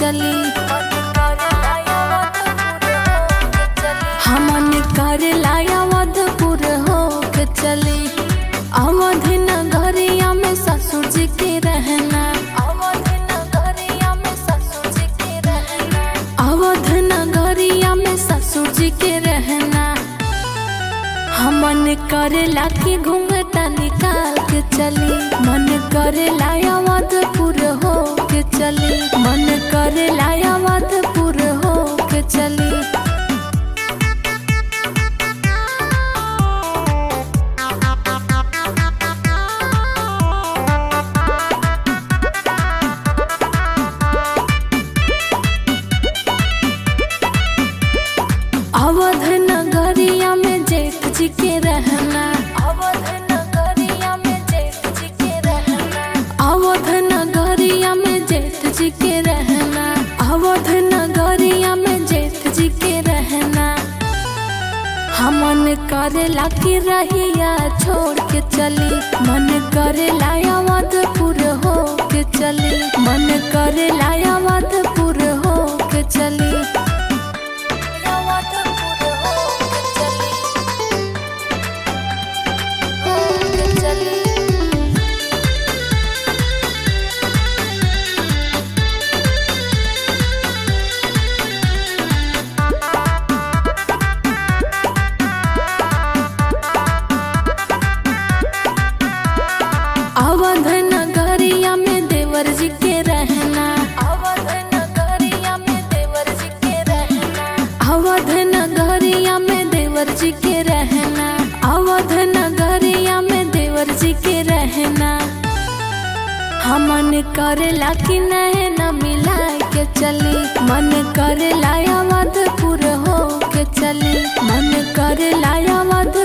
चली। हमन कर लाया वधपुर हो के चली। अवध नगरिया में ससुर जी के रहना। अवध नगरिया में ससुर जी के रहना। अवध नगरिया में ससुर जी के रहना। हमन करेला की घूंघटा निकाल के चली। मन करेला अवधपुर हो के चली। मन करेला अवधपुर हो के चली। अवध नगरिया में जेठ जी के रहना। अवध नगरिया में जेठ जी के रहना। अवध नगरिया में जेठ जी के रहना। अवध नगरिया में जेठ जी के रहना। हमन करेला की रहिया छोड़ के चली। मन करेला अवधपुर हो के चली। मन करेला अवधपुर हो के चली। अवध नगरिया में देवर जी के रहना। अवध नगरिया में देवर जी के रहना। अवध नगरिया में देवर जी के रहना। अवध नगरिया में देवर जी के रहना। हमन करेला की नैना मिला के चली। मन करेला अवधपुर हो के चली। मन करेला अवध